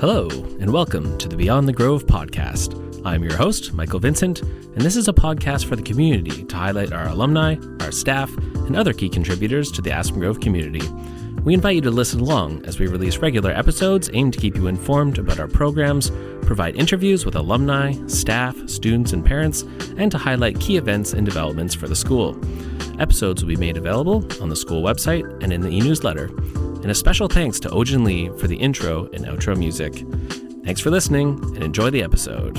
Hello, and welcome to the Beyond the Grove podcast. I'm your host, Michael Vincent, and this is a podcast for the community to highlight our alumni, our staff, and other key contributors to the Aspengrove community. We invite you to listen along as we release regular episodes aimed to keep you informed about our programs, provide interviews with alumni, staff, students, and parents, and to highlight key events and developments for the school. Episodes will be made available on the school website and in the e-newsletter. And a special thanks to Ojin Lee for the intro and outro music. Thanks for listening and enjoy the episode.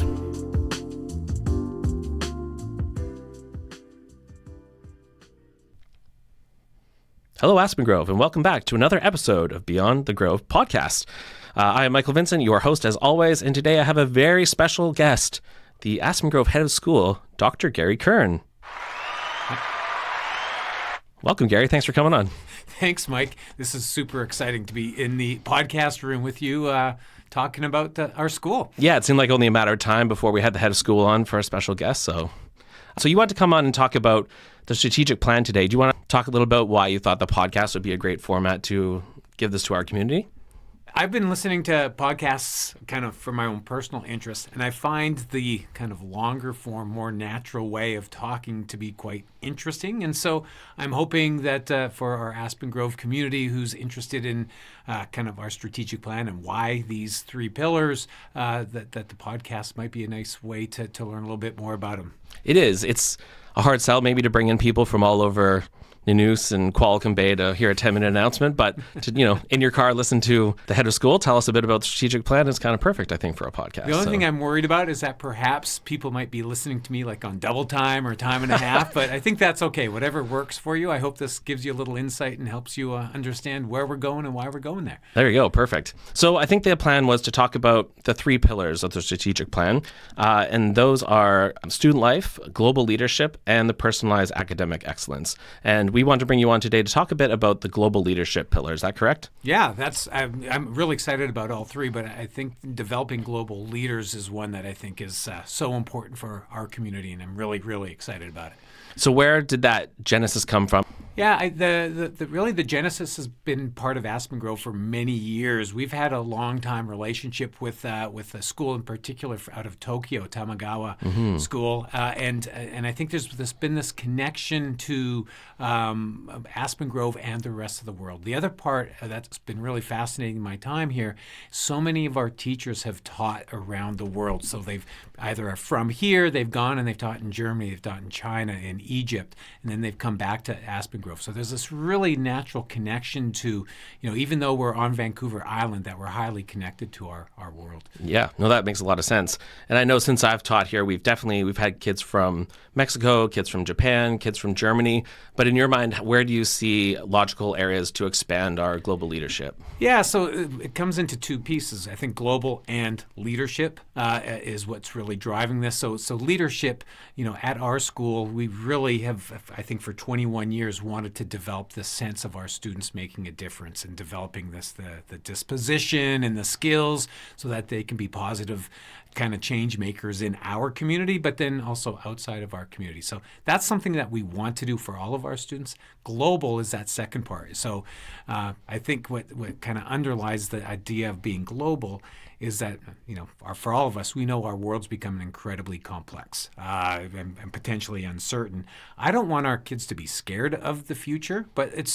Hello, Aspengrove, and welcome back to another episode of Beyond the Grove podcast. I am Michael Vincent, your host as always, and today I have a very special guest, the Aspengrove head of school, Dr. Gary Kern. Welcome, Gary. Thanks for coming on. Thanks, Mike. This is super exciting to be in the podcast room with you talking about our school. Yeah, it seemed like only a matter of time before we had the head of school on for a special guest. So you want to come on and talk about the strategic plan today. Do you want to talk a little about why you thought the podcast would be a great format to give this to our community? I've been listening to podcasts kind of for my own personal interest, and I find the kind of longer form, more natural way of talking to be quite interesting. And so I'm hoping that for our Aspengrove community who's interested in kind of our strategic plan and why these three pillars, that the podcast might be a nice way to learn a little bit more about them. It is. It's a hard sell maybe to bring in people from all over Nanoose and Qualicum Bay to hear a 10-minute announcement, but to, in your car, listen to the head of school tell us a bit about the strategic plan is kind of perfect, I think, for a podcast. The only thing I'm worried about is that perhaps people might be listening to me like on double time or time and a half, but I think that's okay. Whatever works for you. I hope this gives you a little insight and helps you understand where we're going and why we're going there. There you go. Perfect. So I think the plan was to talk about the three pillars of the strategic plan, and those are student life, global leadership, and the personalized academic excellence. And we want to bring you on today to talk a bit about the global leadership pillar. Is that correct? Yeah, I'm really excited about all three, but I think developing global leaders is one that I think is so important for our community, and I'm really, really excited about it. So where did that genesis come from? Yeah, the genesis has been part of Aspengrove for many years. We've had a long time relationship with a school in particular out of Tokyo, Tamagawa School, and I think there's been this connection to Aspengrove and the rest of the world. The other part that's been really fascinating in my time here, so many of our teachers have taught around the world. So they've either are from here, they've gone and they've taught in Germany, they've taught in China, in Egypt, and then they've come back to Aspengrove. So there's this really natural connection to, even though we're on Vancouver Island, that we're highly connected to our world. Yeah, no, that makes a lot of sense. And I know since I've taught here, we've had kids from Mexico, kids from Japan, kids from Germany. But in your mind, where do you see logical areas to expand our global leadership? Yeah, so it comes into two pieces. I think global and leadership is what's really driving this. So leadership, at our school, we really have, I think for 21 years, wanted to develop this sense of our students making a difference and developing the disposition and the skills so that they can be positive kind of change makers in our community, but then also outside of our community. So that's something that we want to do for all of our students. Global is that second part. So I think what kind of underlies the idea of being global is that, for all of us, we know our world's becoming incredibly complex and potentially uncertain. I don't want our kids to be scared of the future, but it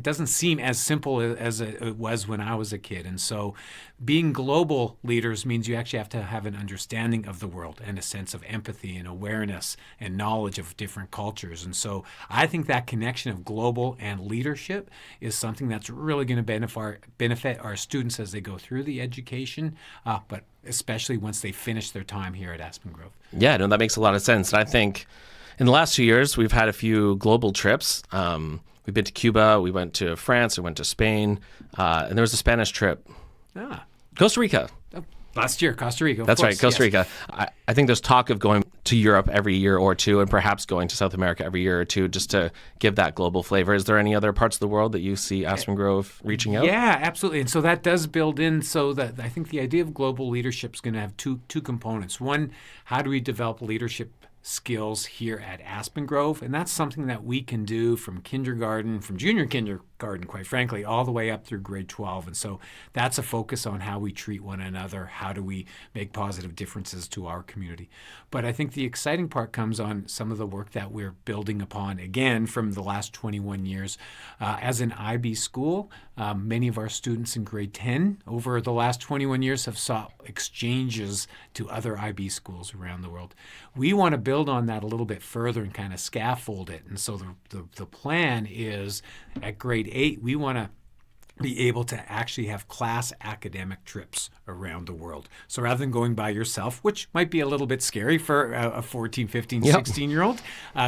doesn't seem as simple as it was when I was a kid. And so being global leaders means you actually have to have an understanding of the world and a sense of empathy and awareness and knowledge of different cultures. And so I think that connection of global and leadership is something that's really going to benefit our students as they go through the education, but especially once they finish their time here at Aspengrove. Yeah, no, that makes a lot of sense. And I think in the last 2 years, we've had a few global trips. We've been to Cuba, we went to France, we went to Spain, and there was a Spanish trip. Costa Rica. Last year, Costa Rica. That's right, Costa Rica. I think there's talk of going to Europe every year or two and perhaps going to South America every year or two just to give that global flavor. Is there any other parts of the world that you see Aspengrove reaching out? Yeah, absolutely. And so that does build in so that I think the idea of global leadership is going to have two components. One, how do we develop leadership skills here at Aspengrove? And that's something that we can do from kindergarten, from junior kindergarten, quite frankly, all the way up through grade 12. And so that's a focus on how we treat one another. How do we make positive differences to our community? But I think the exciting part comes on some of the work that we're building upon, again, from the last 21 years. As an IB school, many of our students in grade 10 over the last 21 years have sought exchanges to other IB schools around the world. We want to build on that a little bit further and kind of scaffold it. And so the plan is at grade 8, we want to be able to actually have class academic trips around the world. So rather than going by yourself, which might be a little bit scary for a 14, 15, 16-year-old,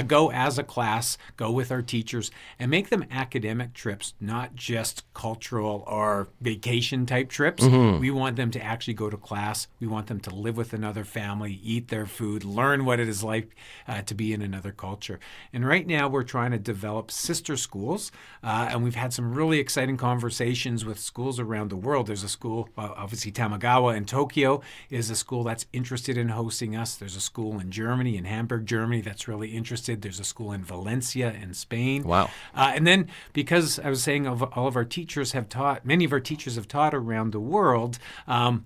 go as a class, go with our teachers, and make them academic trips, not just cultural or vacation type trips. We want them to actually go to class. We want them to live with another family, eat their food, learn what it is like to be in another culture. And right now we're trying to develop sister schools, and we've had some really exciting conversations with schools around the world. There's a school, obviously Tamagawa in Tokyo is a school that's interested in hosting us. There's a school in Germany, in Hamburg, Germany, that's really interested. There's a school in Valencia in Spain. Wow. And then because I was saying all of our teachers have taught, many of our teachers have taught around the world,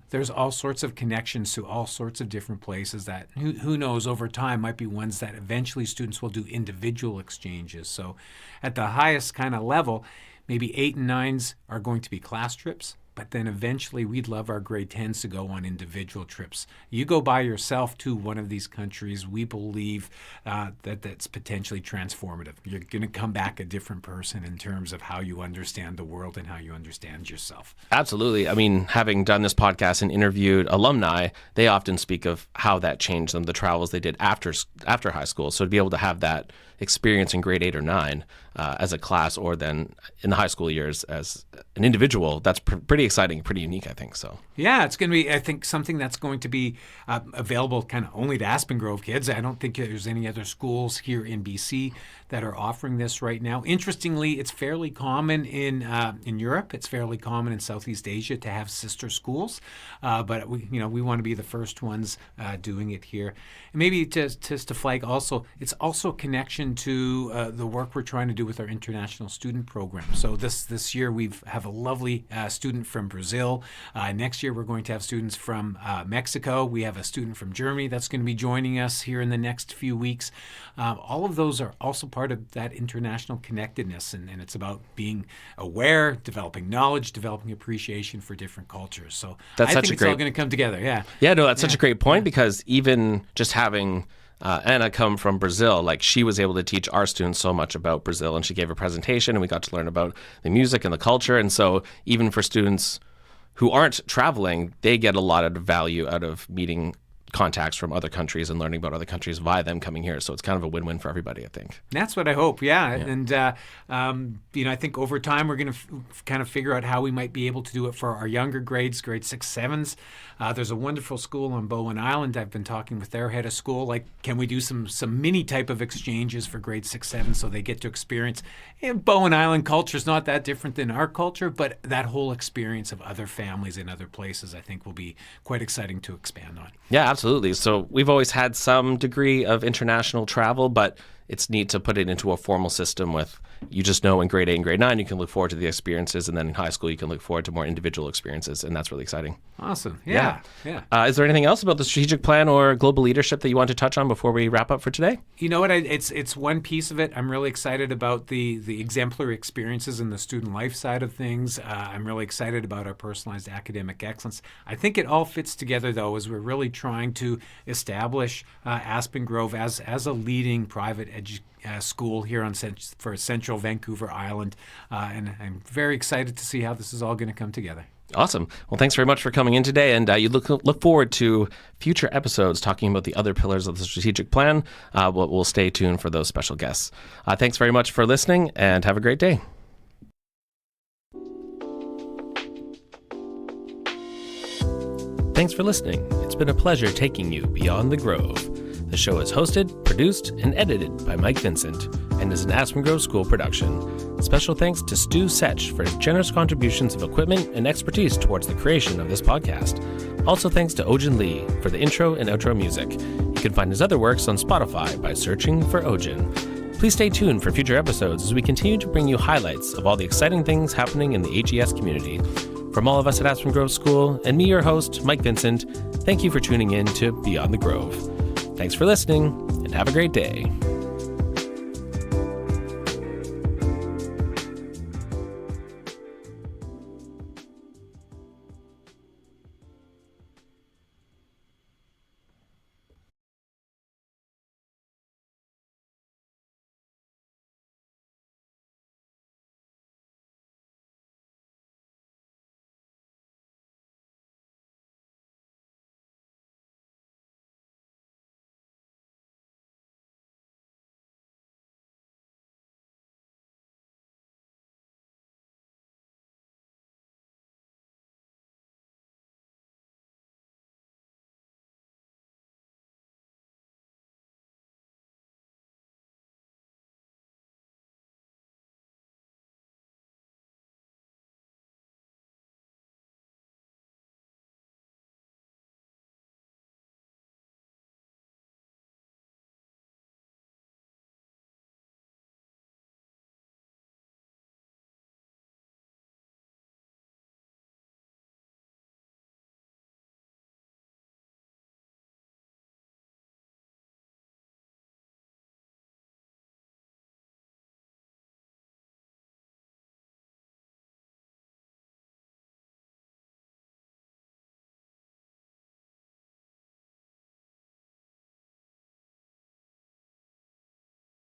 there's all sorts of connections to all sorts of different places that who knows over time might be ones that eventually students will do individual exchanges. So at the highest kind of level, maybe 8 and 9s are going to be class trips, but then eventually we'd love our grade 10s to go on individual trips. You go by yourself to one of these countries, we believe that that's potentially transformative. You're going to come back a different person in terms of how you understand the world and how you understand yourself. Absolutely. I mean, having done this podcast and interviewed alumni, they often speak of how that changed them, the travels they did after high school. So to be able to have that experience in grade 8 or 9 as a class, or then in the high school years as an individual, that's pretty exciting, pretty unique, I think. So yeah, it's going to be, I think, something that's going to be available kind of only to Aspengrove kids. I don't think there's any other schools here in BC that are offering this right now. Interestingly, it's fairly common in Europe. It's fairly common in Southeast Asia to have sister schools, but we want to be the first ones doing it here. And maybe just to flag also, it's also a connection to the work we're trying to do with our international student program. So this year we have a lovely student from Brazil. Next year we're going to have students from Mexico. We have a student from Germany that's going to be joining us here in the next few weeks. All of those are also part of that international connectedness, and it's about being aware, developing knowledge, developing appreciation for different cultures. So I think it's all going to come together. Yeah, no, that's such a great point, because even just having Anna come from Brazil, like, she was able to teach our students so much about Brazil, and she gave a presentation and we got to learn about the music and the culture. And so even for students who aren't traveling, they get a lot of value out of meeting contacts from other countries and learning about other countries via them coming here. So it's kind of a win-win for everybody, I think. That's what I hope, yeah. And, I think over time we're going to kind of figure out how we might be able to do it for our younger grades, grade 6, 7s. There's a wonderful school on Bowen Island. I've been talking with their head of school, like, can we do some mini type of exchanges for grade 6, 7 so they get to experience, Bowen Island culture is not that different than our culture, but that whole experience of other families in other places, I think, will be quite exciting to expand on. Yeah, absolutely. So we've always had some degree of international travel, but it's neat to put it into a formal system with, you just know in grade 8 and grade 9 you can look forward to the experiences, and then in high school you can look forward to more individual experiences, and that's really exciting. Awesome. Yeah. Is there anything else about the strategic plan or global leadership that you want to touch on before we wrap up for today? You know what? It's one piece of it. I'm really excited about the exemplary experiences and the student life side of things. I'm really excited about our personalized academic excellence. I think it all fits together, though, as we're really trying to establish Aspengrove as a leading private school here for Central Vancouver Island. And I'm very excited to see how this is all going to come together. Awesome. Well, thanks very much for coming in today, and you look forward to future episodes talking about the other pillars of the strategic plan. We'll stay tuned for those special guests. Thanks very much for listening, and have a great day. Thanks for listening. It's been a pleasure taking you beyond the Grove. The show is hosted, produced, and edited by Mike Vincent and is an Aspengrove School production. Special thanks to Stu Setch for his generous contributions of equipment and expertise towards the creation of this podcast. Also thanks to Ojin Lee for the intro and outro music. You can find his other works on Spotify by searching for Ojin. Please stay tuned for future episodes as we continue to bring you highlights of all the exciting things happening in the HES community. From all of us at Aspengrove School and me, your host, Mike Vincent, thank you for tuning in to Beyond the Grove. Thanks for listening, and have a great day.